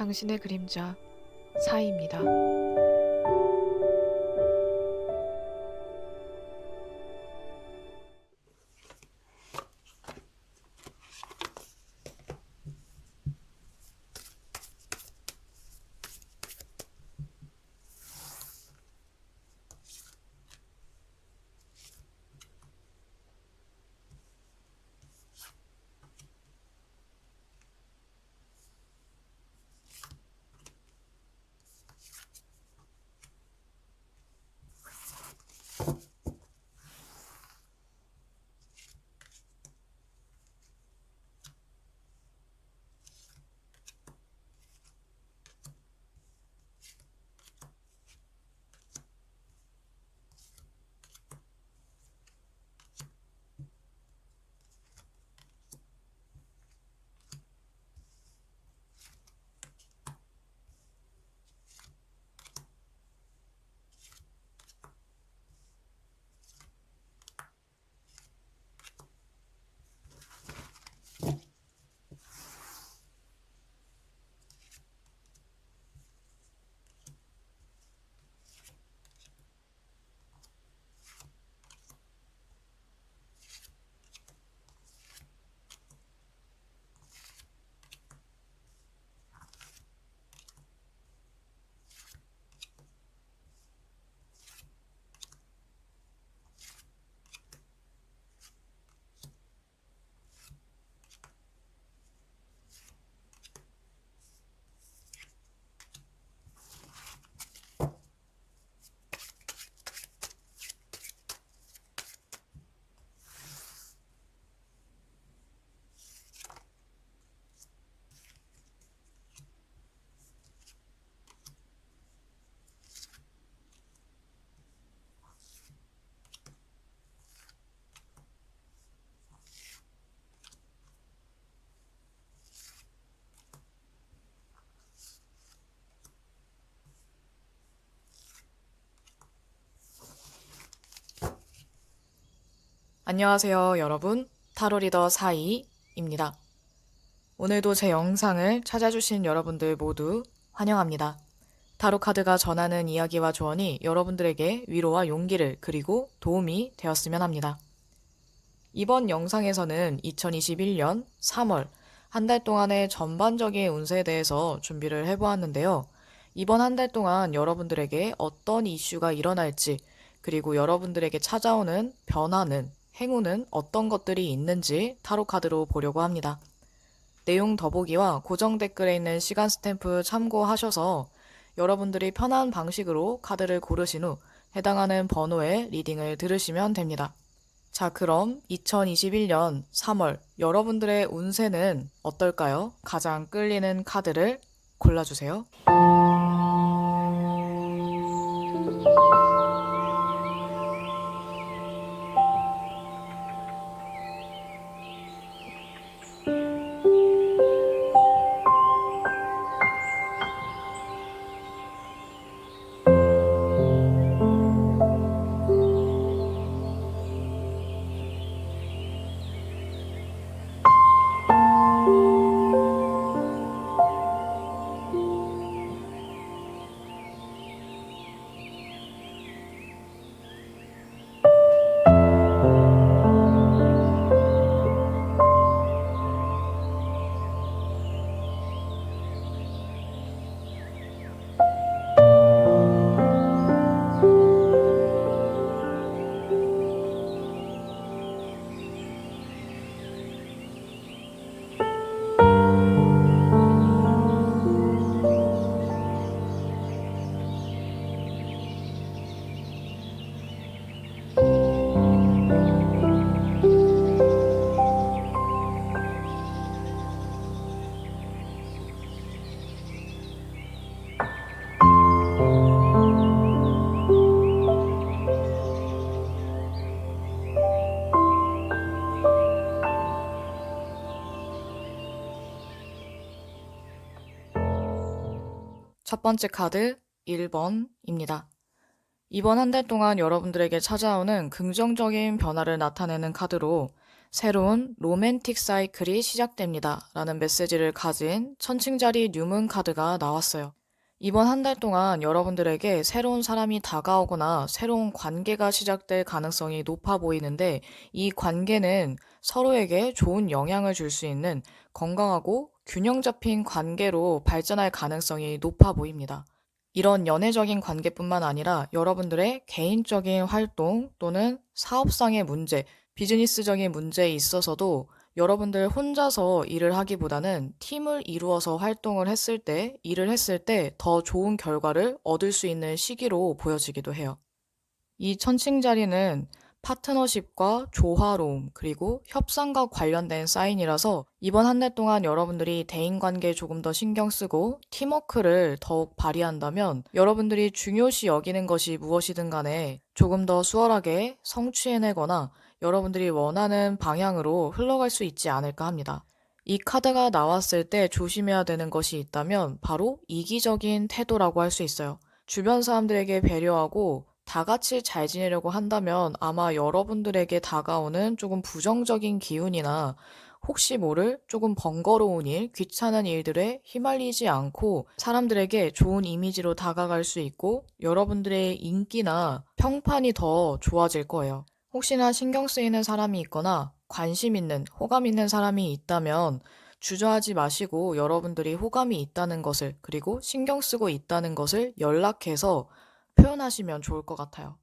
당신의 그림자 사이입니다. 안녕하세요, 여러분. 타로 리더 사이입니다. 오늘도 제 영상을 찾아주신 여러분들 모두 환영합니다. 타로 카드가 전하는 이야기와 조언이 여러분들에게 위로와 용기를 그리고 도움이 되었으면 합니다. 이번 영상에서는 2021년 3월 한 달 동안의 전반적인 운세에 대해서 준비를 해보았는데요. 이번 한 달 동안 여러분들에게 어떤 이슈가 일어날지, 그리고 여러분들에게 찾아오는 변화는, 행운은 어떤 것들이 있는지 타로 카드로 보려고 합니다. 내용 더보기와 고정 댓글에 있는 시간 스탬프 참고하셔서 여러분들이 편한 방식으로 카드를 고르신 후 해당하는 번호의 리딩을 들으시면 됩니다. 자, 그럼 2021년 3월 여러분들의 운세는 어떨까요? 가장 끌리는 카드를 골라주세요. 첫 번째 카드 1번입니다. 이번 한 달 동안 여러분들에게 찾아오는 긍정적인 변화를 나타내는 카드로 새로운 로맨틱 사이클이 시작됩니다. 라는 메시지를 가진 천칭자리 뉴문 카드가 나왔어요. 이번 한 달 동안 여러분들에게 새로운 사람이 다가오거나 새로운 관계가 시작될 가능성이 높아 보이는데 이 관계는 서로에게 좋은 영향을 줄 수 있는 건강하고 균형 잡힌 관계로 발전할 가능성이 높아 보입니다. 이런 연애적인 관계뿐만 아니라 여러분들의 개인적인 활동 또는 사업상의 문제, 비즈니스적인 문제에 있어서도 여러분들 혼자서 일을 하기보다는 팀을 이루어서 활동을 했을 때, 일을 했을 때 더 좋은 결과를 얻을 수 있는 시기로 보여지기도 해요. 이 천칭자리는 파트너십과 조화로움, 그리고 협상과 관련된 사인이라서 이번 한 달 동안 여러분들이 대인관계에 조금 더 신경 쓰고 팀워크를 더욱 발휘한다면 여러분들이 중요시 여기는 것이 무엇이든 간에 조금 더 수월하게 성취해내거나 여러분들이 원하는 방향으로 흘러갈 수 있지 않을까 합니다. 이 카드가 나왔을 때 조심해야 되는 것이 있다면 바로 이기적인 태도라고 할 수 있어요. 주변 사람들에게 배려하고 다 같이 잘 지내려고 한다면 아마 여러분들에게 다가오는 조금 부정적인 기운이나 혹시 모를 조금 번거로운 일, 귀찮은 일들에 휘말리지 않고 사람들에게 좋은 이미지로 다가갈 수 있고 여러분들의 인기나 평판이 더 좋아질 거예요. 혹시나 신경 쓰이는 사람이 있거나 관심 있는, 호감 있는 사람이 있다면 주저하지 마시고 여러분들이 호감이 있다는 것을 그리고 신경 쓰고 있다는 것을 연락해서 표현하시면 좋을 것 같아요.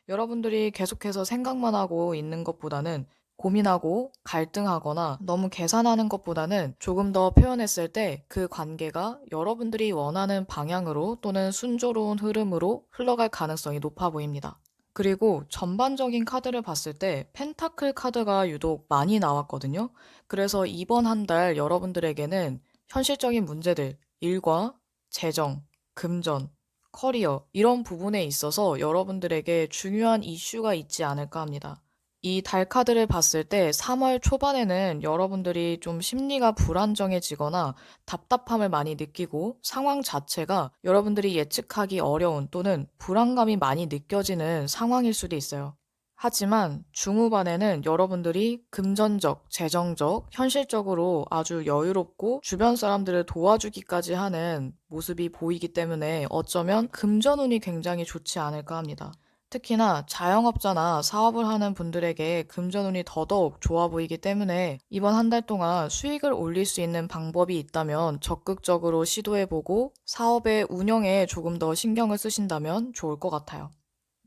여러분들이 계속해서 생각만 하고 있는 것보다는 고민하고 갈등하거나 너무 계산하는 것보다는 조금 더 표현했을 때 그 관계가 여러분들이 원하는 방향으로 또는 순조로운 흐름으로 흘러갈 가능성이 높아 보입니다. 그리고 전반적인 카드를 봤을 때 펜타클 카드가 유독 많이 나왔거든요. 그래서 이번 한 달 여러분들에게는 현실적인 문제들, 일과 재정, 금전, 커리어, 이런 부분에 있어서 여러분들에게 중요한 이슈가 있지 않을까 합니다. 이 달 카드를 봤을 때 3월 초반에는 여러분들이 좀 심리가 불안정해지거나 답답함을 많이 느끼고 상황 자체가 여러분들이 예측하기 어려운 또는 불안감이 많이 느껴지는 상황일 수도 있어요. 하지만 중후반에는 여러분들이 금전적, 재정적, 현실적으로 아주 여유롭고 주변 사람들을 도와주기까지 하는 모습이 보이기 때문에 어쩌면 금전운이 굉장히 좋지 않을까 합니다. 특히나 자영업자나 사업을 하는 분들에게 금전운이 더더욱 좋아 보이기 때문에 이번 한 달 동안 수익을 올릴 수 있는 방법이 있다면 적극적으로 시도해보고 사업의 운영에 조금 더 신경을 쓰신다면 좋을 것 같아요.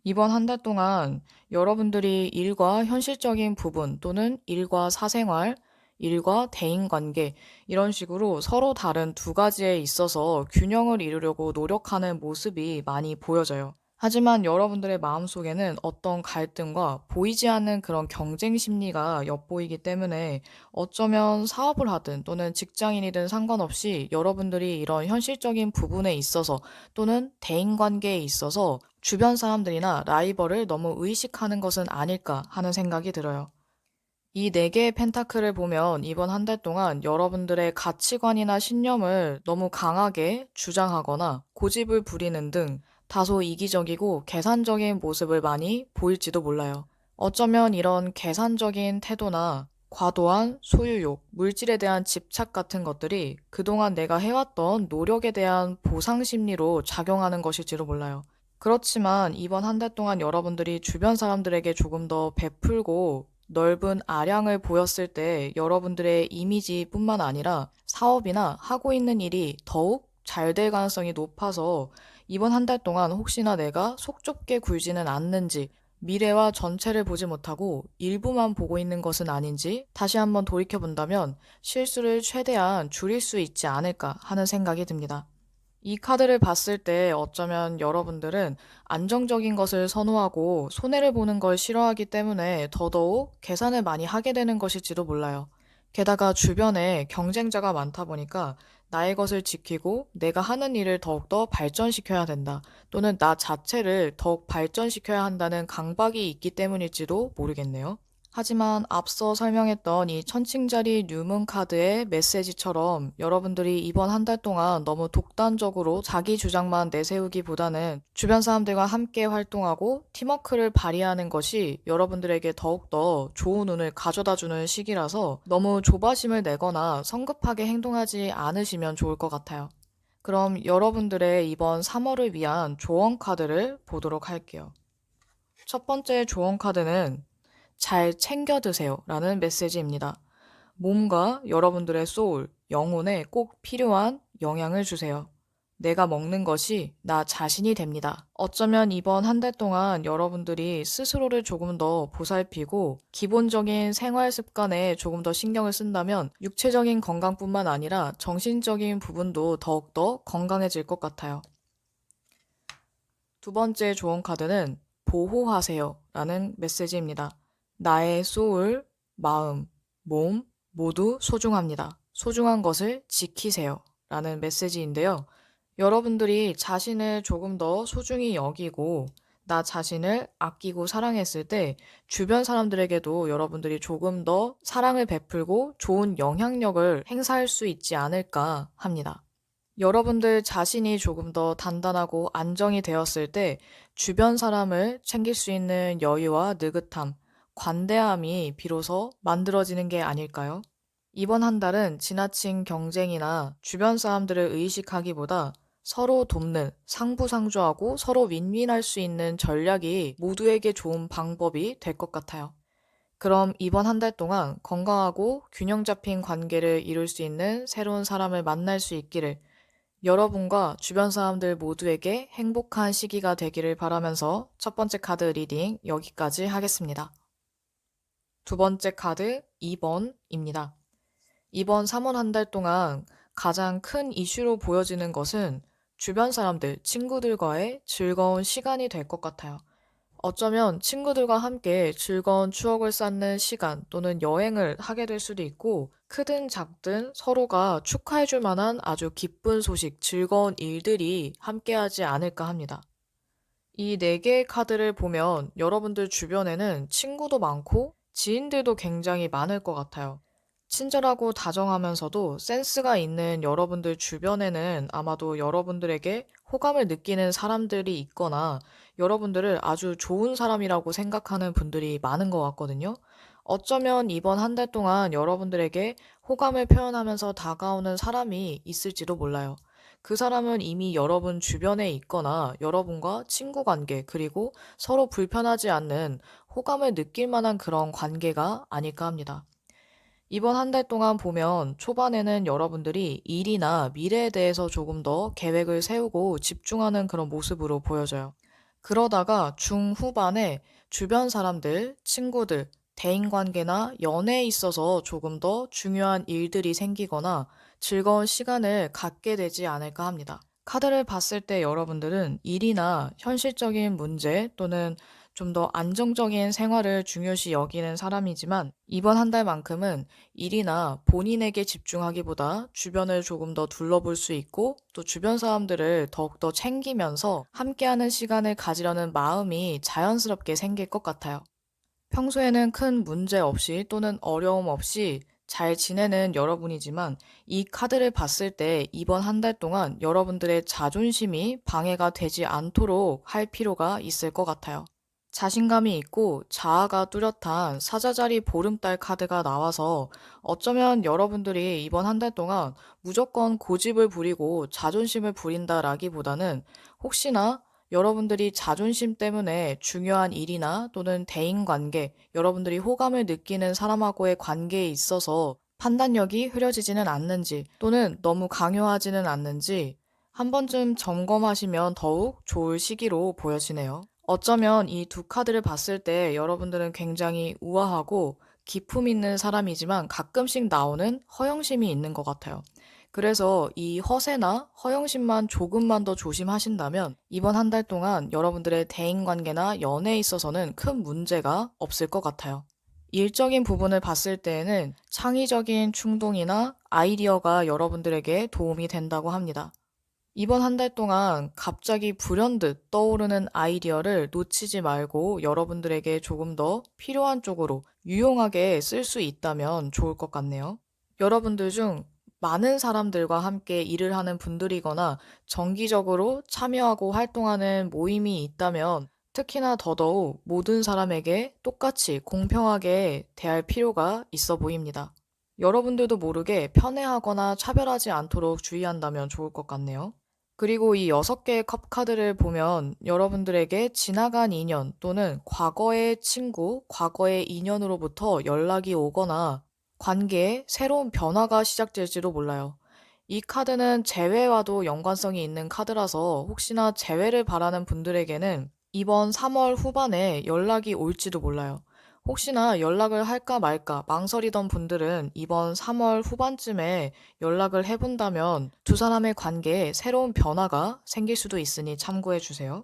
이번 한 달 동안 여러분들이 일과 현실적인 부분 또는 일과 사생활, 일과 대인관계 이런 식으로 서로 다른 두 가지에 있어서 균형을 이루려고 노력하는 모습이 많이 보여져요. 하지만 여러분들의 마음속에는 어떤 갈등과 보이지 않는 그런 경쟁 심리가 엿보이기 때문에 어쩌면 사업을 하든 또는 직장인이든 상관없이 여러분들이 이런 현실적인 부분에 있어서 또는 대인관계에 있어서 주변 사람들이나 라이벌을 너무 의식하는 것은 아닐까 하는 생각이 들어요. 이 네 개의 펜타클을 보면 이번 한 달 동안 여러분들의 가치관이나 신념을 너무 강하게 주장하거나 고집을 부리는 등 다소 이기적이고 계산적인 모습을 많이 보일지도 몰라요. 어쩌면 이런 계산적인 태도나 과도한 소유욕, 물질에 대한 집착 같은 것들이 그동안 내가 해왔던 노력에 대한 보상 심리로 작용하는 것일지도 몰라요. 그렇지만 이번 한 달 동안 여러분들이 주변 사람들에게 조금 더 베풀고 넓은 아량을 보였을 때 여러분들의 이미지뿐만 아니라 사업이나 하고 있는 일이 더욱 잘 될 가능성이 높아서 이번 한 달 동안 혹시나 내가 속 좁게 굴지는 않는지 미래와 전체를 보지 못하고 일부만 보고 있는 것은 아닌지 다시 한번 돌이켜 본다면 실수를 최대한 줄일 수 있지 않을까 하는 생각이 듭니다. 이 카드를 봤을 때 어쩌면 여러분들은 안정적인 것을 선호하고 손해를 보는 걸 싫어하기 때문에 더더욱 계산을 많이 하게 되는 것일지도 몰라요. 게다가 주변에 경쟁자가 많다 보니까 나의 것을 지키고 내가 하는 일을 더욱더 발전시켜야 된다. 또는 나 자체를 더욱 발전시켜야 한다는 강박이 있기 때문일지도 모르겠네요. 하지만 앞서 설명했던 이 천칭자리 뉴문 카드의 메시지처럼 여러분들이 이번 한 달 동안 너무 독단적으로 자기 주장만 내세우기보다는 주변 사람들과 함께 활동하고 팀워크를 발휘하는 것이 여러분들에게 더욱더 좋은 운을 가져다 주는 시기라서 너무 조바심을 내거나 성급하게 행동하지 않으시면 좋을 것 같아요. 그럼 여러분들의 이번 3월을 위한 조언 카드를 보도록 할게요. 첫 번째 조언 카드는 잘 챙겨 드세요 라는 메시지입니다. 몸과 여러분들의 소울, 영혼에 꼭 필요한 영양을 주세요. 내가 먹는 것이 나 자신이 됩니다. 어쩌면 이번 한 달 동안 여러분들이 스스로를 조금 더 보살피고 기본적인 생활 습관에 조금 더 신경을 쓴다면 육체적인 건강뿐만 아니라 정신적인 부분도 더욱더 건강해질 것 같아요. 두 번째 조언 카드는 보호하세요 라는 메시지입니다. 나의 소울, 마음, 몸 모두 소중합니다. 소중한 것을 지키세요 라는 메시지인데요. 여러분들이 자신을 조금 더 소중히 여기고 나 자신을 아끼고 사랑했을 때 주변 사람들에게도 여러분들이 조금 더 사랑을 베풀고 좋은 영향력을 행사할 수 있지 않을까 합니다. 여러분들 자신이 조금 더 단단하고 안정이 되었을 때 주변 사람을 챙길 수 있는 여유와 느긋함, 관대함이 비로소 만들어지는 게 아닐까요? 이번 한 달은 지나친 경쟁이나 주변 사람들을 의식하기보다 서로 돕는, 상부상조하고 서로 윈윈할 수 있는 전략이 모두에게 좋은 방법이 될 것 같아요. 그럼 이번 한 달 동안 건강하고 균형 잡힌 관계를 이룰 수 있는 새로운 사람을 만날 수 있기를 여러분과 주변 사람들 모두에게 행복한 시기가 되기를 바라면서 첫 번째 카드 리딩 여기까지 하겠습니다. 두 번째 카드 2번입니다. 이번 3월 한 달 동안 가장 큰 이슈로 보여지는 것은 주변 사람들, 친구들과의 즐거운 시간이 될 것 같아요. 어쩌면 친구들과 함께 즐거운 추억을 쌓는 시간 또는 여행을 하게 될 수도 있고, 크든 작든 서로가 축하해줄 만한 아주 기쁜 소식, 즐거운 일들이 함께하지 않을까 합니다. 이 네 개의 카드를 보면 여러분들 주변에는 친구도 많고 지인들도 굉장히 많을 것 같아요. 친절하고 다정하면서도 센스가 있는 여러분들 주변에는 아마도 여러분들에게 호감을 느끼는 사람들이 있거나 여러분들을 아주 좋은 사람이라고 생각하는 분들이 많은 것 같거든요. 어쩌면 이번 한 달 동안 여러분들에게 호감을 표현하면서 다가오는 사람이 있을지도 몰라요. 그 사람은 이미 여러분 주변에 있거나 여러분과 친구 관계, 그리고 서로 불편하지 않는 호감을 느낄 만한 그런 관계가 아닐까 합니다. 이번 한 달 동안 보면 초반에는 여러분들이 일이나 미래에 대해서 조금 더 계획을 세우고 집중하는 그런 모습으로 보여져요. 그러다가 중후반에 주변 사람들, 친구들, 대인관계나 연애에 있어서 조금 더 중요한 일들이 생기거나 즐거운 시간을 갖게 되지 않을까 합니다. 카드를 봤을 때 여러분들은 일이나 현실적인 문제 또는 좀 더 안정적인 생활을 중요시 여기는 사람이지만 이번 한 달만큼은 일이나 본인에게 집중하기보다 주변을 조금 더 둘러볼 수 있고 또 주변 사람들을 더욱더 챙기면서 함께하는 시간을 가지려는 마음이 자연스럽게 생길 것 같아요. 평소에는 큰 문제 없이 또는 어려움 없이 잘 지내는 여러분이지만 이 카드를 봤을 때 이번 한 달 동안 여러분들의 자존심이 방해가 되지 않도록 할 필요가 있을 것 같아요. 자신감이 있고 자아가 뚜렷한 사자자리 보름달 카드가 나와서 어쩌면 여러분들이 이번 한 달 동안 무조건 고집을 부리고 자존심을 부린다라기보다는 혹시나 여러분들이 자존심 때문에 중요한 일이나 또는 대인관계, 여러분들이 호감을 느끼는 사람하고의 관계에 있어서 판단력이 흐려지지는 않는지 또는 너무 강요하지는 않는지 한 번쯤 점검하시면 더욱 좋을 시기로 보여지네요. 어쩌면 이 두 카드를 봤을 때 여러분들은 굉장히 우아하고 기품 있는 사람이지만 가끔씩 나오는 허영심이 있는 것 같아요. 그래서 이 허세나 허영심만 조금만 더 조심하신다면 이번 한 달 동안 여러분들의 대인관계나 연애에 있어서는 큰 문제가 없을 것 같아요. 일적인 부분을 봤을 때에는 창의적인 충동이나 아이디어가 여러분들에게 도움이 된다고 합니다. 이번 한 달 동안 갑자기 불현듯 떠오르는 아이디어를 놓치지 말고 여러분들에게 조금 더 필요한 쪽으로 유용하게 쓸 수 있다면 좋을 것 같네요. 여러분들 중 많은 사람들과 함께 일을 하는 분들이거나 정기적으로 참여하고 활동하는 모임이 있다면 특히나 더더욱 모든 사람에게 똑같이 공평하게 대할 필요가 있어 보입니다. 여러분들도 모르게 편애하거나 차별하지 않도록 주의한다면 좋을 것 같네요. 그리고 이 6개의 컵 카드를 보면 여러분들에게 지나간 인연 또는 과거의 친구, 과거의 인연으로부터 연락이 오거나 관계에 새로운 변화가 시작될지도 몰라요. 이 카드는 재회와도 연관성이 있는 카드라서 혹시나 재회를 바라는 분들에게는 이번 3월 후반에 연락이 올지도 몰라요. 혹시나 연락을 할까 말까 망설이던 분들은 이번 3월 후반쯤에 연락을 해본다면 두 사람의 관계에 새로운 변화가 생길 수도 있으니 참고해 주세요.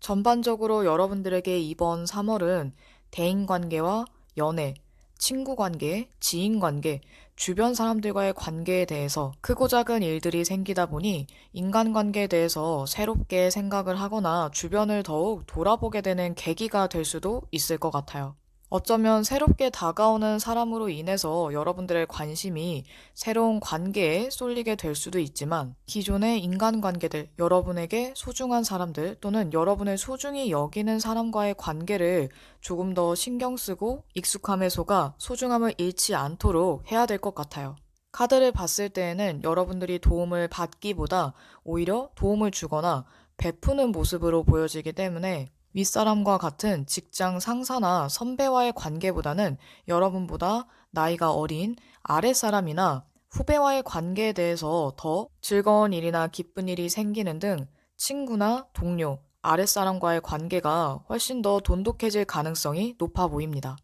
전반적으로 여러분들에게 이번 3월은 대인관계와 연애, 친구관계, 지인관계, 주변 사람들과의 관계에 대해서 크고 작은 일들이 생기다 보니 인간관계에 대해서 새롭게 생각을 하거나 주변을 더욱 돌아보게 되는 계기가 될 수도 있을 것 같아요. 어쩌면 새롭게 다가오는 사람으로 인해서 여러분들의 관심이 새로운 관계에 쏠리게 될 수도 있지만 기존의 인간관계들, 여러분에게 소중한 사람들 또는 여러분을 소중히 여기는 사람과의 관계를 조금 더 신경 쓰고 익숙함에 속아 소중함을 잃지 않도록 해야 될 것 같아요. 카드를 봤을 때에는 여러분들이 도움을 받기보다 오히려 도움을 주거나 베푸는 모습으로 보여지기 때문에 윗사람과 같은 직장 상사나 선배와의 관계보다는 여러분보다 나이가 어린 아랫사람이나 후배와의 관계에 대해서 더 즐거운 일이나 기쁜 일이 생기는 등 친구나 동료, 아랫사람과의 관계가 훨씬 더 돈독해질 가능성이 높아 보입니다.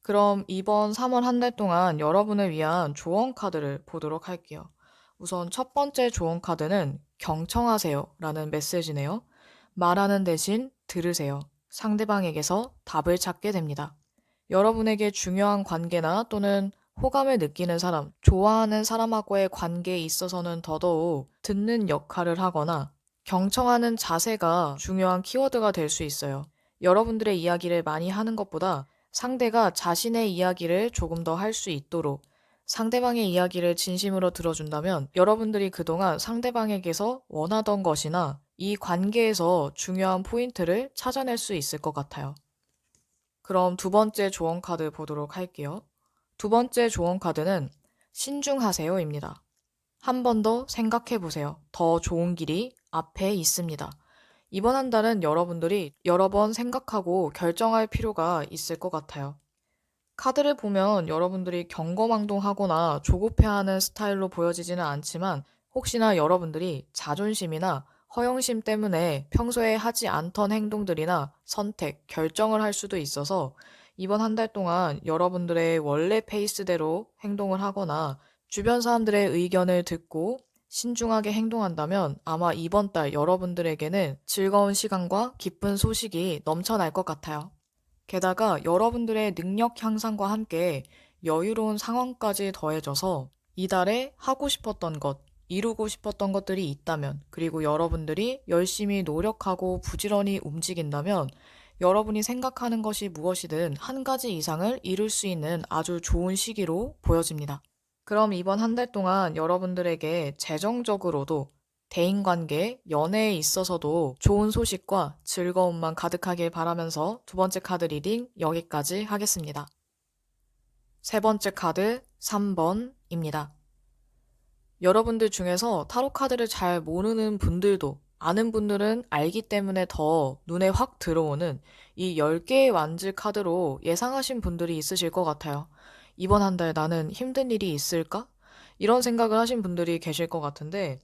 그럼 이번 3월 한 달 동안 여러분을 위한 조언 카드를 보도록 할게요. 우선 첫 번째 조언 카드는 경청하세요 라는 메시지네요. 말하는 대신 들으세요. 상대방에게서 답을 찾게 됩니다. 여러분에게 중요한 관계나 또는 호감을 느끼는 사람, 좋아하는 사람하고의 관계에 있어서는 더더욱 듣는 역할을 하거나 경청하는 자세가 중요한 키워드가 될 수 있어요. 여러분들의 이야기를 많이 하는 것보다 상대가 자신의 이야기를 조금 더 할 수 있도록 상대방의 이야기를 진심으로 들어준다면 여러분들이 그동안 상대방에게서 원하던 것이나 이 관계에서 중요한 포인트를 찾아낼 수 있을 것 같아요. 그럼 두 번째 조언 카드 보도록 할게요. 두 번째 조언 카드는 신중하세요입니다. 한 번 더 생각해 보세요. 더 좋은 길이 앞에 있습니다. 이번 한 달은 여러분들이 여러 번 생각하고 결정할 필요가 있을 것 같아요. 카드를 보면 여러분들이 경거망동하거나 조급해하는 스타일로 보여지지는 않지만 혹시나 여러분들이 자존심이나 허영심 때문에 평소에 하지 않던 행동들이나 선택, 결정을 할 수도 있어서 이번 한 달 동안 여러분들의 원래 페이스대로 행동을 하거나 주변 사람들의 의견을 듣고 신중하게 행동한다면 아마 이번 달 여러분들에게는 즐거운 시간과 기쁜 소식이 넘쳐날 것 같아요. 게다가 여러분들의 능력 향상과 함께 여유로운 상황까지 더해져서 이달에 하고 싶었던 것, 이루고 싶었던 것들이 있다면, 그리고 여러분들이 열심히 노력하고 부지런히 움직인다면, 여러분이 생각하는 것이 무엇이든 한 가지 이상을 이룰 수 있는 아주 좋은 시기로 보여집니다. 그럼 이번 한 달 동안 여러분들에게 재정적으로도 대인관계, 연애에 있어서도 좋은 소식과 즐거움만 가득하길 바라면서 두 번째 카드 리딩 여기까지 하겠습니다. 세 번째 카드 3번입니다. 여러분들 중에서 타로 카드를 잘 모르는 분들도 아는 분들은 알기 때문에 더 눈에 확 들어오는 이 10개의 완즈 카드로 예상하신 분들이 있으실 것 같아요. 이번 한 달 나는 힘든 일이 있을까? 이런 생각을 하신 분들이 계실 것 같은데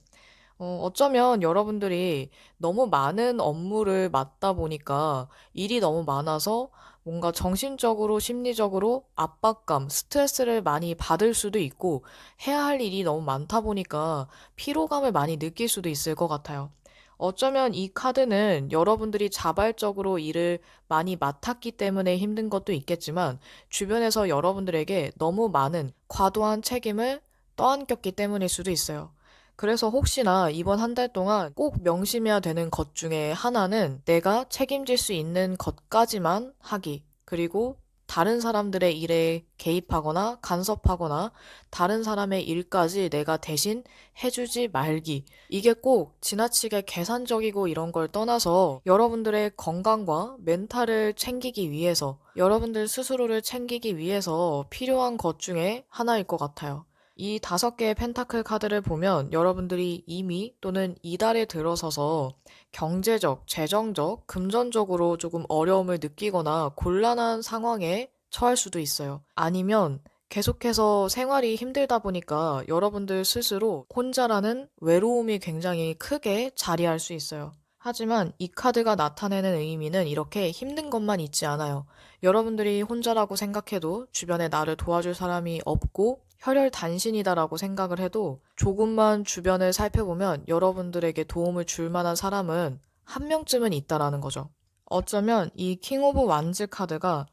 어쩌면 여러분들이 너무 많은 업무를 맡다 보니까 일이 너무 많아서 뭔가 정신적으로, 심리적으로 압박감, 스트레스를 많이 받을 수도 있고 해야 할 일이 너무 많다 보니까 피로감을 많이 느낄 수도 있을 것 같아요. 어쩌면 이 카드는 여러분들이 자발적으로 일을 많이 맡았기 때문에 힘든 것도 있겠지만 주변에서 여러분들에게 너무 많은 과도한 책임을 떠안겼기 때문일 수도 있어요. 그래서 혹시나 이번 한 달 동안 꼭 명심해야 되는 것 중에 하나는 내가 책임질 수 있는 것까지만 하기. 그리고 다른 사람들의 일에 개입하거나 간섭하거나 다른 사람의 일까지 내가 대신 해주지 말기. 이게 꼭 지나치게 계산적이고 이런 걸 떠나서 여러분들의 건강과 멘탈을 챙기기 위해서, 여러분들 스스로를 챙기기 위해서 필요한 것 중에 하나일 것 같아요. 이 5개의 펜타클 카드를 보면 여러분들이 이미 또는 이달에 들어서서 경제적, 재정적, 금전적으로 조금 어려움을 느끼거나 곤란한 상황에 처할 수도 있어요. 아니면 계속해서 생활이 힘들다 보니까 여러분들 스스로 혼자라는 외로움이 굉장히 크게 자리할 수 있어요. 하지만 이 카드가 나타내는 의미는 이렇게 힘든 것만 있지 않아요. 여러분들이 혼자라고 생각해도 주변에 나를 도와줄 사람이 없고 혈혈단신이다라고 생각을 해도 조금만 주변을 살펴보면 여러분들에게 도움을 줄 만한 사람은 한 명쯤은 있다라는 거죠. 어쩌면 이 킹 오브 완즈 카드가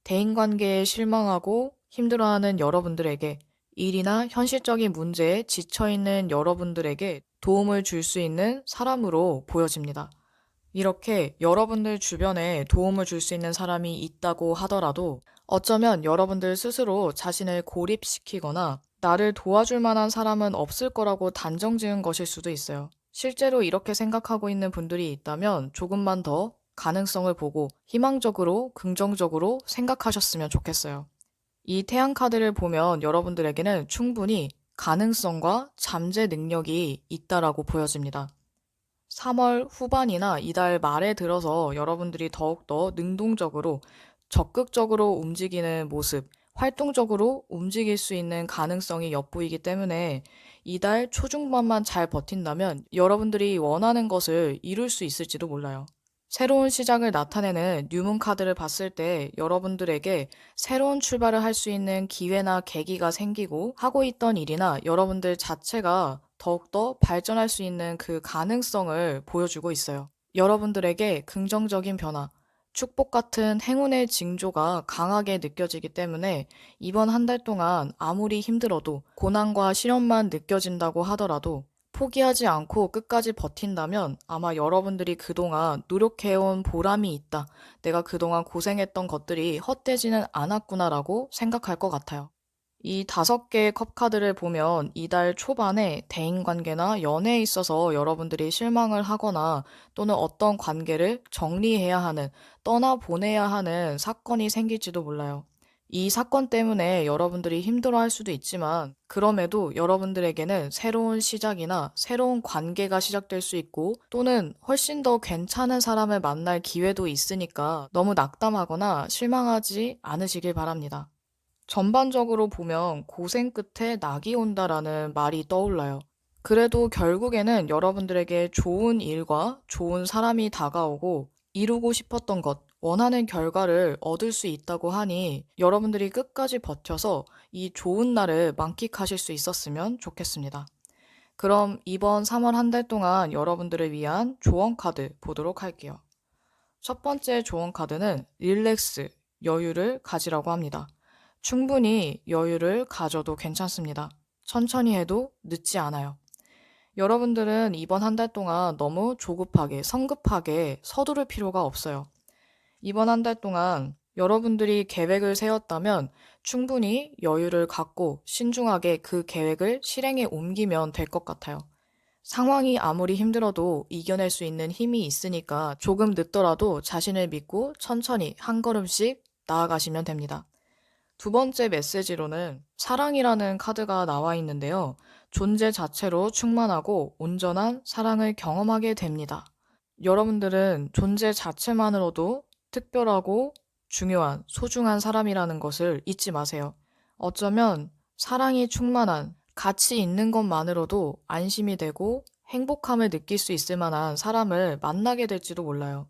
대인관계에 실망하고 힘들어하는 여러분들에게, 일이나 현실적인 문제에 지쳐있는 여러분들에게 도움을 줄 수 있는 사람으로 보여집니다. 이렇게 여러분들 주변에 도움을 줄 수 있는 사람이 있다고 하더라도 어쩌면 여러분들 스스로 자신을 고립시키거나 나를 도와줄 만한 사람은 없을 거라고 단정 지은 것일 수도 있어요. 실제로 이렇게 생각하고 있는 분들이 있다면 조금만 더 가능성을 보고 희망적으로, 긍정적으로 생각하셨으면 좋겠어요. 이 태양 카드를 보면 여러분들에게는 충분히 가능성과 잠재 능력이 있다라고 보여집니다. 3월 후반이나 이달 말에 들어서 여러분들이 더욱더 능동적으로 적극적으로 움직이는 모습, 활동적으로 움직일 수 있는 가능성이 엿보이기 때문에 이달 초중반만 잘 버틴다면 여러분들이 원하는 것을 이룰 수 있을지도 몰라요. 새로운 시작을 나타내는 뉴문 카드를 봤을 때 여러분들에게 새로운 출발을 할 수 있는 기회나 계기가 생기고 하고 있던 일이나 여러분들 자체가 더욱더 발전할 수 있는 그 가능성을 보여주고 있어요. 여러분들에게 긍정적인 변화, 축복 같은 행운의 징조가 강하게 느껴지기 때문에 이번 한 달 동안 아무리 힘들어도 고난과 시련만 느껴진다고 하더라도 포기하지 않고 끝까지 버틴다면 아마 여러분들이 그동안 노력해온 보람이 있다. 내가 그동안 고생했던 것들이 헛되지는 않았구나라고 생각할 것 같아요. 이 5개의 컵 카드를 보면 이달 초반에 대인관계나 연애에 있어서 여러분들이 실망을 하거나 또는 어떤 관계를 정리해야 하는, 떠나보내야 하는 사건이 생길지도 몰라요. 이 사건 때문에 여러분들이 힘들어할 수도 있지만 그럼에도 여러분들에게는 새로운 시작이나 새로운 관계가 시작될 수 있고 또는 훨씬 더 괜찮은 사람을 만날 기회도 있으니까 너무 낙담하거나 실망하지 않으시길 바랍니다. 전반적으로 보면 고생 끝에 낙이 온다라는 말이 떠올라요. 그래도 결국에는 여러분들에게 좋은 일과 좋은 사람이 다가오고 이루고 싶었던 것, 원하는 결과를 얻을 수 있다고 하니 여러분들이 끝까지 버텨서 이 좋은 날을 만끽하실 수 있었으면 좋겠습니다. 그럼 이번 3월 한 달 동안 여러분들을 위한 조언 카드 보도록 할게요. 첫 번째 조언 카드는 릴렉스, 여유를 가지라고 합니다. 충분히 여유를 가져도 괜찮습니다. 천천히 해도 늦지 않아요. 여러분들은 이번 한 달 동안 너무 조급하게, 성급하게 서두를 필요가 없어요. 이번 한 달 동안 여러분들이 계획을 세웠다면 충분히 여유를 갖고 신중하게 그 계획을 실행에 옮기면 될 것 같아요. 상황이 아무리 힘들어도 이겨낼 수 있는 힘이 있으니까 조금 늦더라도 자신을 믿고 천천히 한 걸음씩 나아가시면 됩니다. 두 번째 메시지로는 사랑이라는 카드가 나와 있는데요. 존재 자체로 충만하고 온전한 사랑을 경험하게 됩니다. 여러분들은 존재 자체만으로도 특별하고 중요한, 소중한 사람이라는 것을 잊지 마세요. 어쩌면 사랑이 충만한, 가치 있는 것만으로도 안심이 되고 행복함을 느낄 수 있을 만한 사람을 만나게 될지도 몰라요.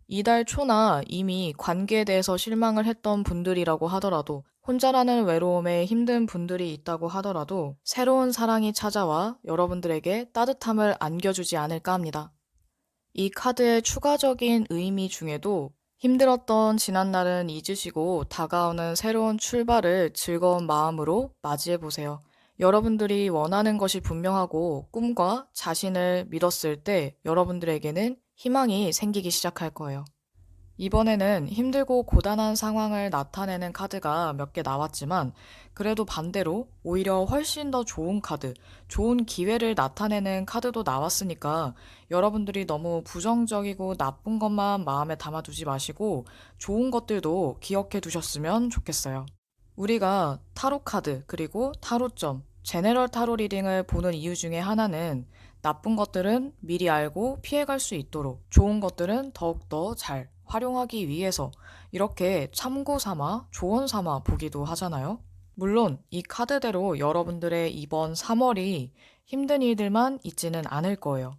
이달 초나 이미 관계에 대해서 실망을 했던 분들이라고 하더라도 혼자라는 외로움에 힘든 분들이 있다고 하더라도 새로운 사랑이 찾아와 여러분들에게 따뜻함을 안겨주지 않을까 합니다. 이 카드의 추가적인 의미 중에도 힘들었던 지난날은 잊으시고 다가오는 새로운 출발을 즐거운 마음으로 맞이해 보세요. 여러분들이 원하는 것이 분명하고 꿈과 자신을 믿었을 때 여러분들에게는 희망이 생기기 시작할 거예요. 이번에는 힘들고 고단한 상황을 나타내는 카드가 몇 개 나왔지만, 그래도 반대로 오히려 훨씬 더 좋은 카드, 좋은 기회를 나타내는 카드도 나왔으니까 여러분들이 너무 부정적이고 나쁜 것만 마음에 담아두지 마시고 좋은 것들도 기억해 두셨으면 좋겠어요. 우리가 타로 카드, 그리고 타로점, 제네럴 타로 리딩을 보는 이유 중에 하나는 나쁜 것들은 미리 알고 피해갈 수 있도록, 좋은 것들은 더욱더 잘 활용하기 위해서 이렇게 참고 삼아, 조언 삼아 보기도 하잖아요. 물론 이 카드대로 여러분들의 이번 3월이 힘든 일들만 있지는 않을 거예요.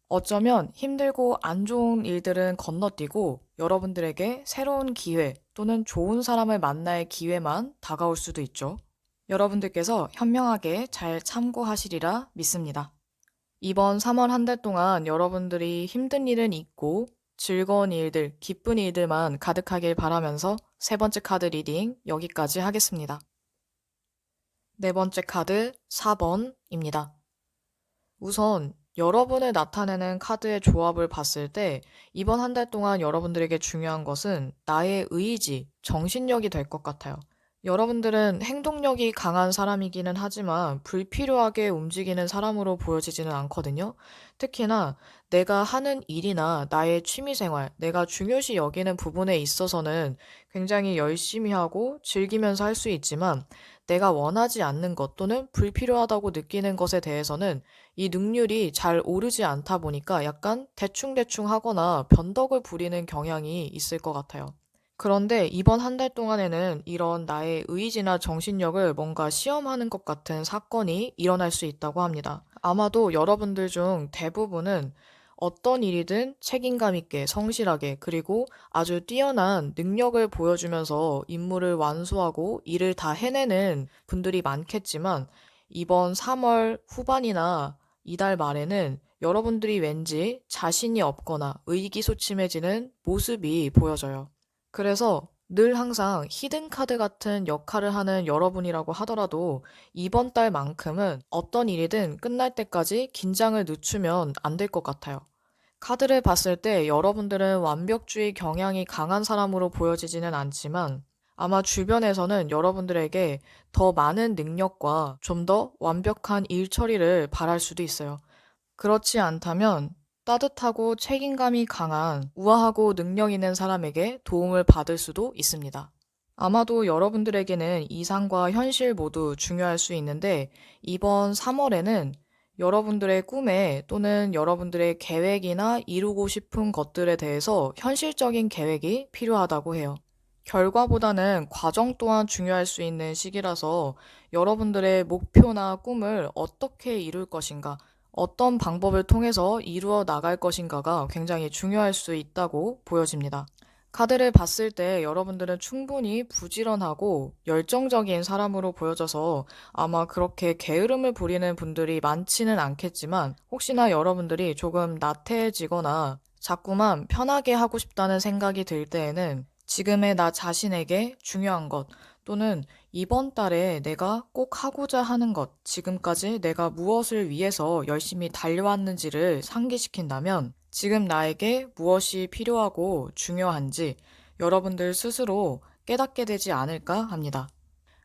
어쩌면 힘들고 안 좋은 일들은 건너뛰고 여러분들에게 새로운 기회 또는 좋은 사람을 만날 기회만 다가올 수도 있죠. 여러분들께서 현명하게 잘 참고하시리라 믿습니다. 이번 3월 한 달 동안 여러분들이 힘든 일은 있고 즐거운 일들, 기쁜 일들만 가득하길 바라면서 세 번째 카드 리딩 여기까지 하겠습니다. 네 번째 카드 4번입니다. 우선 여러분을 나타내는 카드의 조합을 봤을 때 이번 한 달 동안 여러분들에게 중요한 것은 나의 의지, 정신력이 될 것 같아요. 여러분들은 행동력이 강한 사람이기는 하지만 불필요하게 움직이는 사람으로 보여지지는 않거든요. 특히나 내가 하는 일이나 나의 취미생활, 내가 중요시 여기는 부분에 있어서는 굉장히 열심히 하고 즐기면서 할 수 있지만 내가 원하지 않는 것 또는 불필요하다고 느끼는 것에 대해서는 이 능률이 잘 오르지 않다 보니까 약간 대충대충 하거나 변덕을 부리는 경향이 있을 것 같아요. 그런데 이번 한 달 동안에는 이런 나의 의지나 정신력을 뭔가 시험하는 것 같은 사건이 일어날 수 있다고 합니다. 아마도 여러분들 중 대부분은 어떤 일이든 책임감 있게, 성실하게, 그리고 아주 뛰어난 능력을 보여주면서 임무를 완수하고 일을 다 해내는 분들이 많겠지만, 이번 3월 후반이나 이달 말에는 여러분들이 왠지 자신이 없거나 의기소침해지는 모습이 보여져요. 그래서 늘 항상 히든카드 같은 역할을 하는 여러분이라고 하더라도 이번 달만큼은 어떤 일이든 끝날 때까지 긴장을 늦추면 안 될 것 같아요. 카드를 봤을 때 여러분들은 완벽주의 경향이 강한 사람으로 보여지지는 않지만 아마 주변에서는 여러분들에게 더 많은 능력과 좀 더 완벽한 일 처리를 바랄 수도 있어요. 그렇지 않다면 따뜻하고 책임감이 강한 우아하고 능력 있는 사람에게 도움을 받을 수도 있습니다. 아마도 여러분들에게는 이상과 현실 모두 중요할 수 있는데 이번 3월에는 여러분들의 꿈에 또는 여러분들의 계획이나 이루고 싶은 것들에 대해서 현실적인 계획이 필요하다고 해요. 결과보다는 과정 또한 중요할 수 있는 시기라서 여러분들의 목표나 꿈을 어떻게 이룰 것인가, 어떤 방법을 통해서 이루어 나갈 것인가가 굉장히 중요할 수 있다고 보여집니다. 카드를 봤을 때 여러분들은 충분히 부지런하고 열정적인 사람으로 보여져서 아마 그렇게 게으름을 부리는 분들이 많지는 않겠지만 혹시나 여러분들이 조금 나태해지거나 자꾸만 편하게 하고 싶다는 생각이 들 때에는 지금의 나 자신에게 중요한 것 또는 이번 달에 내가 꼭 하고자 하는 것, 지금까지 내가 무엇을 위해서 열심히 달려왔는지를 상기시킨다면 지금 나에게 무엇이 필요하고 중요한지 여러분들 스스로 깨닫게 되지 않을까 합니다.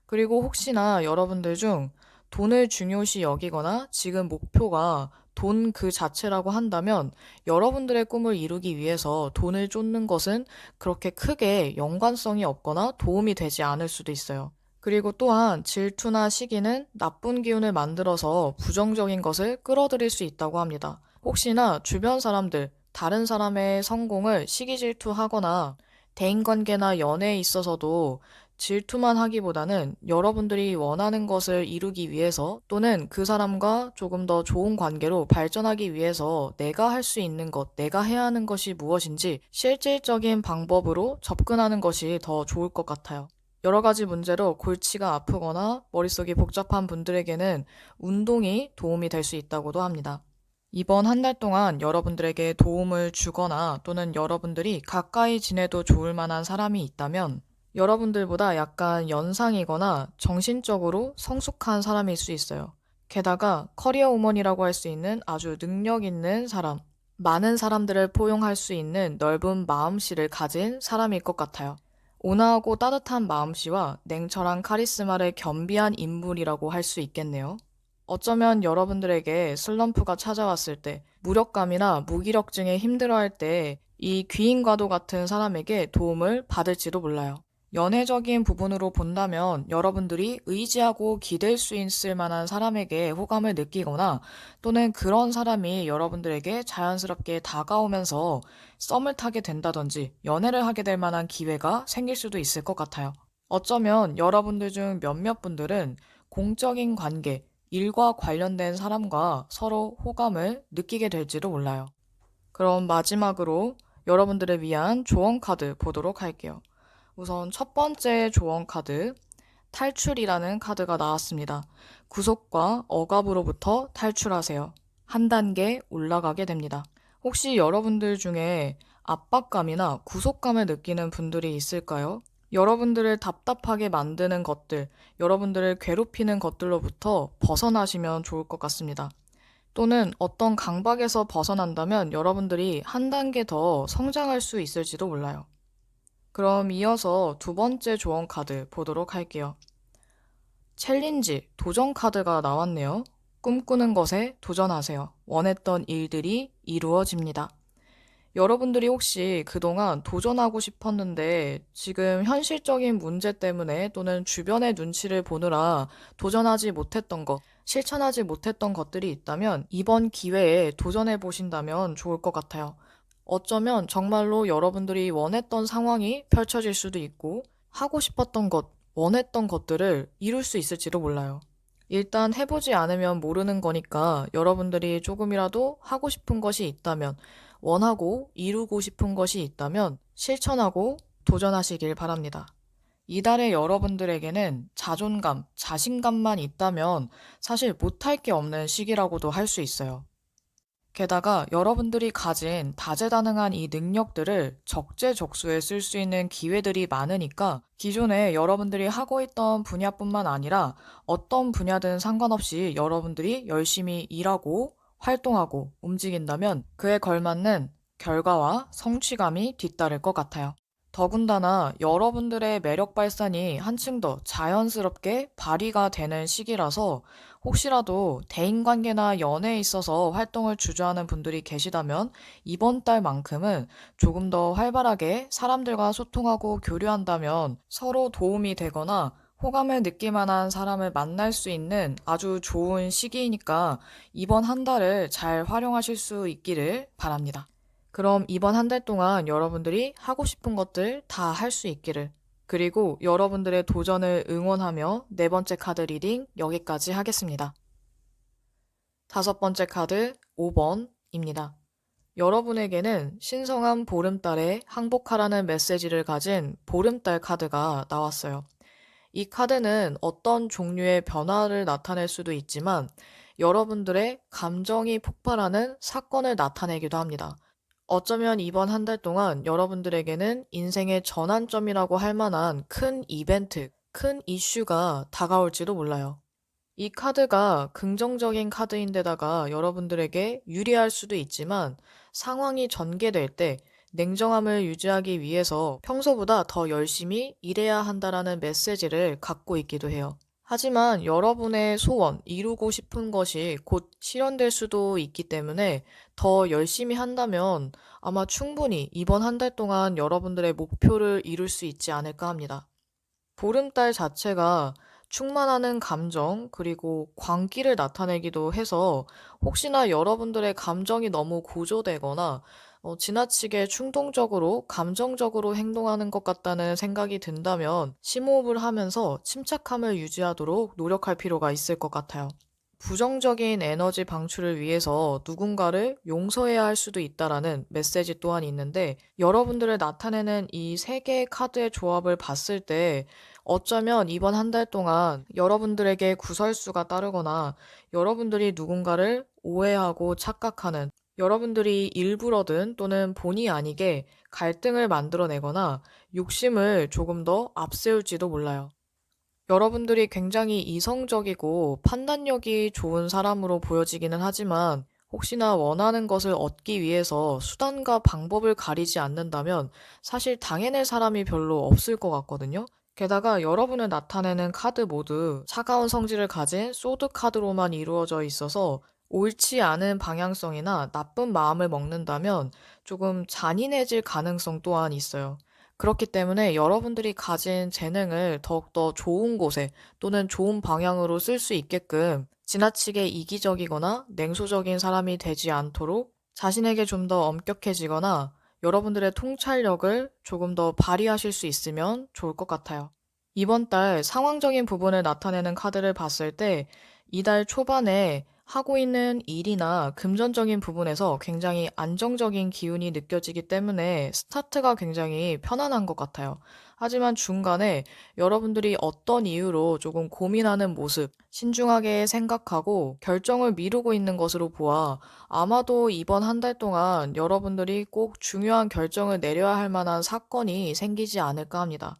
그리고 혹시나 여러분들 중 돈을 중요시 여기거나 지금 목표가 돈 그 자체라고 한다면 여러분들의 꿈을 이루기 위해서 돈을 쫓는 것은 그렇게 크게 연관성이 없거나 도움이 되지 않을 수도 있어요. 그리고 또한 질투나 시기는 나쁜 기운을 만들어서 부정적인 것을 끌어들일 수 있다고 합니다. 혹시나 주변 사람들, 다른 사람의 성공을 시기 질투하거나 대인관계나 연애에 있어서도 질투만 하기보다는 여러분들이 원하는 것을 이루기 위해서 또는 그 사람과 조금 더 좋은 관계로 발전하기 위해서 내가 할 수 있는 것, 내가 해야 하는 것이 무엇인지 실질적인 방법으로 접근하는 것이 더 좋을 것 같아요. 여러 가지 문제로 골치가 아프거나 머릿속이 복잡한 분들에게는 운동이 도움이 될 수 있다고도 합니다. 이번 한 달 동안 여러분들에게 도움을 주거나 또는 여러분들이 가까이 지내도 좋을 만한 사람이 있다면 여러분들보다 약간 연상이거나 정신적으로 성숙한 사람일 수 있어요. 게다가 커리어 우먼이라고 할 수 있는 아주 능력 있는 사람, 많은 사람들을 포용할 수 있는 넓은 마음씨를 가진 사람일 것 같아요. 온화하고 따뜻한 마음씨와 냉철한 카리스마를 겸비한 인물이라고 할 수 있겠네요. 어쩌면 여러분들에게 슬럼프가 찾아왔을 때, 무력감이나 무기력증에 힘들어할 때, 이 귀인과도 같은 사람에게 도움을 받을지도 몰라요. 연애적인 부분으로 본다면 여러분들이 의지하고 기댈 수 있을 만한 사람에게 호감을 느끼거나 또는 그런 사람이 여러분들에게 자연스럽게 다가오면서 썸을 타게 된다든지 연애를 하게 될 만한 기회가 생길 수도 있을 것 같아요. 어쩌면 여러분들 중 몇몇 분들은 공적인 관계, 일과 관련된 사람과 서로 호감을 느끼게 될지도 몰라요. 그럼 마지막으로 여러분들을 위한 조언 카드 보도록 할게요. 우선 첫 번째 조언 카드, 탈출이라는 카드가 나왔습니다. 구속과 억압으로부터 탈출하세요. 한 단계 올라가게 됩니다. 혹시 여러분들 중에 압박감이나 구속감을 느끼는 분들이 있을까요? 여러분들을 답답하게 만드는 것들, 여러분들을 괴롭히는 것들로부터 벗어나시면 좋을 것 같습니다. 또는 어떤 강박에서 벗어난다면 여러분들이 한 단계 더 성장할 수 있을지도 몰라요. 그럼 이어서 두 번째 조언 카드 보도록 할게요. 챌린지, 도전 카드가 나왔네요. 꿈꾸는 것에 도전하세요. 원했던 일들이 이루어집니다. 여러분들이 혹시 그동안 도전하고 싶었는데 지금 현실적인 문제 때문에 또는 주변의 눈치를 보느라 도전하지 못했던 것, 실천하지 못했던 것들이 있다면 이번 기회에 도전해 보신다면 좋을 것 같아요. 어쩌면 정말로 여러분들이 원했던 상황이 펼쳐질 수도 있고 하고 싶었던 것, 원했던 것들을 이룰 수 있을지도 몰라요. 일단 해보지 않으면 모르는 거니까 여러분들이 조금이라도 하고 싶은 것이 있다면, 원하고 이루고 싶은 것이 있다면 실천하고 도전하시길 바랍니다. 이달의 여러분들에게는 자존감, 자신감만 있다면 사실 못할 게 없는 시기라고도 할 수 있어요. 게다가 여러분들이 가진 다재다능한 이 능력들을 적재적소에 쓸 수 있는 기회들이 많으니까 기존에 여러분들이 하고 있던 분야뿐만 아니라 어떤 분야든 상관없이 여러분들이 열심히 일하고 활동하고 움직인다면 그에 걸맞는 결과와 성취감이 뒤따를 것 같아요. 더군다나 여러분들의 매력 발산이 한층 더 자연스럽게 발휘가 되는 시기라서 혹시라도 대인관계나 연애에 있어서 활동을 주저하는 분들이 계시다면 이번 달만큼은 조금 더 활발하게 사람들과 소통하고 교류한다면 서로 도움이 되거나 호감을 느낄 만한 사람을 만날 수 있는 아주 좋은 시기이니까 이번 한 달을 잘 활용하실 수 있기를 바랍니다. 그럼 이번 한 달 동안 여러분들이 하고 싶은 것들 다 할 수 있기를. 그리고 여러분들의 도전을 응원하며 네 번째 카드 리딩 여기까지 하겠습니다. 다섯 번째 카드 5번입니다. 여러분에게는 신성한 보름달에 항복하라는 메시지를 가진 보름달 카드가 나왔어요. 이 카드는 어떤 종류의 변화를 나타낼 수도 있지만 여러분들의 감정이 폭발하는 사건을 나타내기도 합니다. 어쩌면 이번 한 달 동안 여러분들에게는 인생의 전환점이라고 할 만한 큰 이벤트, 큰 이슈가 다가올지도 몰라요. 이 카드가 긍정적인 카드인데다가 여러분들에게 유리할 수도 있지만 상황이 전개될 때 냉정함을 유지하기 위해서 평소보다 더 열심히 일해야 한다라는 메시지를 갖고 있기도 해요. 하지만 여러분의 소원, 이루고 싶은 것이 곧 실현될 수도 있기 때문에 더 열심히 한다면 아마 충분히 이번 한 달 동안 여러분들의 목표를 이룰 수 있지 않을까 합니다. 보름달 자체가 충만하는 감정, 그리고 광기를 나타내기도 해서 혹시나 여러분들의 감정이 너무 고조되거나 지나치게 충동적으로, 감정적으로 행동하는 것 같다는 생각이 든다면 심호흡을 하면서 침착함을 유지하도록 노력할 필요가 있을 것 같아요. 부정적인 에너지 방출을 위해서 누군가를 용서해야 할 수도 있다라는 메시지 또한 있는데 여러분들을 나타내는 이 세 개의 카드의 조합을 봤을 때 어쩌면 이번 한 달 동안 여러분들에게 구설수가 따르거나 여러분들이 누군가를 오해하고 착각하는 여러분들이 일부러든 또는 본의 아니게 갈등을 만들어내거나 욕심을 조금 더 앞세울지도 몰라요. 여러분들이 굉장히 이성적이고 판단력이 좋은 사람으로 보여지기는 하지만 혹시나 원하는 것을 얻기 위해서 수단과 방법을 가리지 않는다면 사실 당해낼 사람이 별로 없을 것 같거든요. 게다가 여러분을 나타내는 카드 모두 차가운 성질을 가진 소드 카드로만 이루어져 있어서 옳지 않은 방향성이나 나쁜 마음을 먹는다면 조금 잔인해질 가능성 또한 있어요. 그렇기 때문에 여러분들이 가진 재능을 더욱더 좋은 곳에 또는 좋은 방향으로 쓸 수 있게끔 지나치게 이기적이거나 냉소적인 사람이 되지 않도록 자신에게 좀 더 엄격해지거나 여러분들의 통찰력을 조금 더 발휘하실 수 있으면 좋을 것 같아요. 이번 달 상황적인 부분을 나타내는 카드를 봤을 때 이달 초반에 하고 있는 일이나 금전적인 부분에서 굉장히 안정적인 기운이 느껴지기 때문에 스타트가 굉장히 편안한 것 같아요. 하지만 중간에 여러분들이 어떤 이유로 조금 고민하는 모습, 신중하게 생각하고 결정을 미루고 있는 것으로 보아 아마도 이번 한 달 동안 여러분들이 꼭 중요한 결정을 내려야 할 만한 사건이 생기지 않을까 합니다.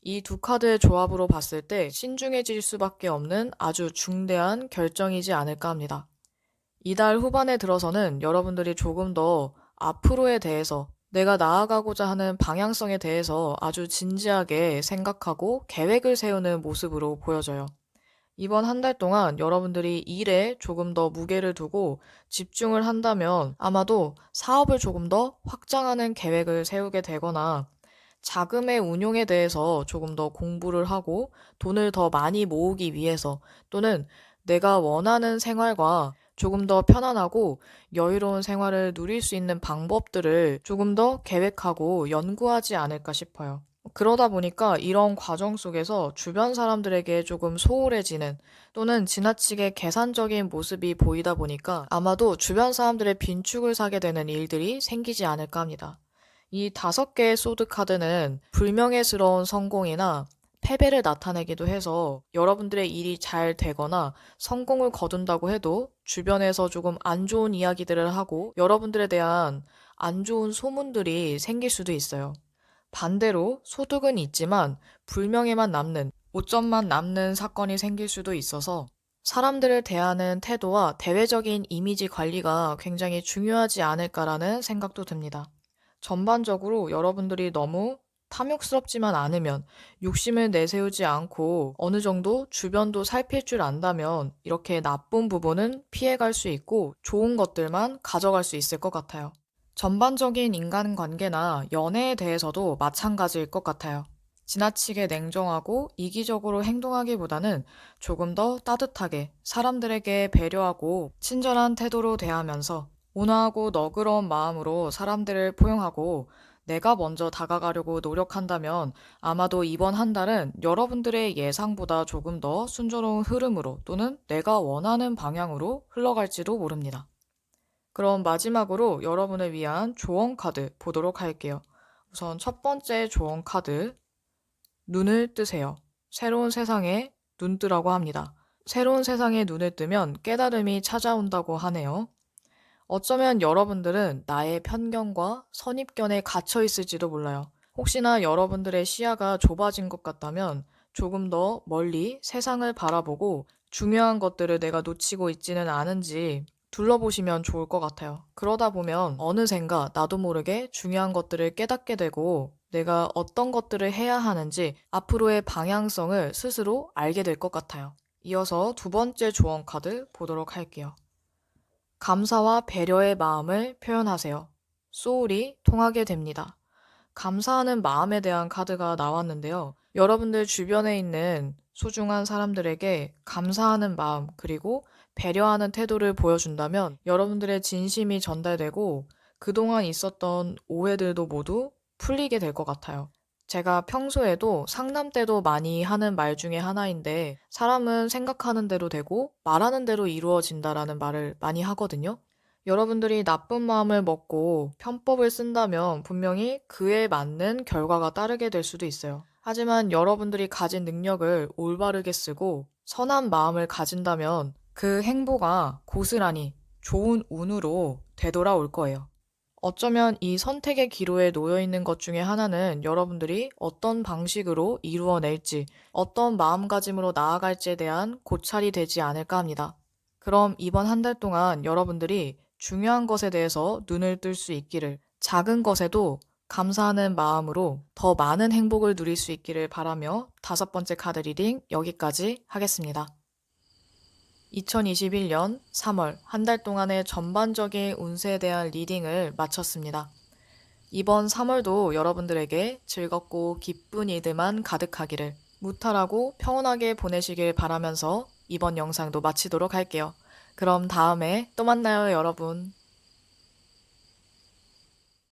이 두 카드의 조합으로 봤을 때 신중해질 수밖에 없는 아주 중대한 결정이지 않을까 합니다. 이달 후반에 들어서는 여러분들이 조금 더 앞으로에 대해서 내가 나아가고자 하는 방향성에 대해서 아주 진지하게 생각하고 계획을 세우는 모습으로 보여져요. 이번 한 달 동안 여러분들이 일에 조금 더 무게를 두고 집중을 한다면 아마도 사업을 조금 더 확장하는 계획을 세우게 되거나 자금의 운용에 대해서 조금 더 공부를 하고 돈을 더 많이 모으기 위해서 또는 내가 원하는 생활과 조금 더 편안하고 여유로운 생활을 누릴 수 있는 방법들을 조금 더 계획하고 연구하지 않을까 싶어요. 그러다 보니까 이런 과정 속에서 주변 사람들에게 조금 소홀해지는 또는 지나치게 계산적인 모습이 보이다 보니까 아마도 주변 사람들의 빈축을 사게 되는 일들이 생기지 않을까 합니다. 이 5개의 소드 카드는 불명예스러운 성공이나 패배를 나타내기도 해서 여러분들의 일이 잘 되거나 성공을 거둔다고 해도 주변에서 조금 안 좋은 이야기들을 하고 여러분들에 대한 안 좋은 소문들이 생길 수도 있어요. 반대로 소득은 있지만 불명예만 남는, 오점만 남는 사건이 생길 수도 있어서 사람들을 대하는 태도와 대외적인 이미지 관리가 굉장히 중요하지 않을까라는 생각도 듭니다. 전반적으로 여러분들이 너무 탐욕스럽지만 않으면 욕심을 내세우지 않고 어느 정도 주변도 살필 줄 안다면 이렇게 나쁜 부분은 피해갈 수 있고 좋은 것들만 가져갈 수 있을 것 같아요. 전반적인 인간관계나 연애에 대해서도 마찬가지일 것 같아요. 지나치게 냉정하고 이기적으로 행동하기보다는 조금 더 따뜻하게 사람들에게 배려하고 친절한 태도로 대하면서 온화하고 너그러운 마음으로 사람들을 포용하고 내가 먼저 다가가려고 노력한다면 아마도 이번 한 달은 여러분들의 예상보다 조금 더 순조로운 흐름으로 또는 내가 원하는 방향으로 흘러갈지도 모릅니다. 그럼 마지막으로 여러분을 위한 조언 카드 보도록 할게요. 우선 첫 번째 조언 카드, 눈을 뜨세요. 새로운 세상에 눈 뜨라고 합니다. 새로운 세상에 눈을 뜨면 깨달음이 찾아온다고 하네요. 어쩌면 여러분들은 나의 편견과 선입견에 갇혀 있을지도 몰라요. 혹시나 여러분들의 시야가 좁아진 것 같다면 조금 더 멀리 세상을 바라보고 중요한 것들을 내가 놓치고 있지는 않은지 둘러보시면 좋을 것 같아요. 그러다 보면 어느샌가 나도 모르게 중요한 것들을 깨닫게 되고 내가 어떤 것들을 해야 하는지 앞으로의 방향성을 스스로 알게 될 것 같아요. 이어서 두 번째 조언 카드 보도록 할게요. 감사와 배려의 마음을 표현하세요. 소울이 통하게 됩니다. 감사하는 마음에 대한 카드가 나왔는데요. 여러분들 주변에 있는 소중한 사람들에게 감사하는 마음 그리고 배려하는 태도를 보여준다면 여러분들의 진심이 전달되고 그동안 있었던 오해들도 모두 풀리게 될 것 같아요. 제가 평소에도 상담 때도 많이 하는 말 중에 하나인데 사람은 생각하는 대로 되고 말하는 대로 이루어진다라는 말을 많이 하거든요. 여러분들이 나쁜 마음을 먹고 편법을 쓴다면 분명히 그에 맞는 결과가 따르게 될 수도 있어요. 하지만 여러분들이 가진 능력을 올바르게 쓰고 선한 마음을 가진다면 그 행보가 고스란히 좋은 운으로 되돌아올 거예요. 어쩌면 이 선택의 기로에 놓여 있는 것 중에 하나는 여러분들이 어떤 방식으로 이루어낼지, 어떤 마음가짐으로 나아갈지에 대한 고찰이 되지 않을까 합니다. 그럼 이번 한 달 동안 여러분들이 중요한 것에 대해서 눈을 뜰 수 있기를, 작은 것에도 감사하는 마음으로 더 많은 행복을 누릴 수 있기를 바라며 5번째 카드 리딩 여기까지 하겠습니다. 2021년 3월 한 달 동안의 전반적인 운세에 대한 리딩을 마쳤습니다. 이번 3월도 여러분들에게 즐겁고 기쁜 일들만 가득하기를, 무탈하고 평온하게 보내시길 바라면서 이번 영상도 마치도록 할게요. 그럼 다음에 또 만나요, 여러분.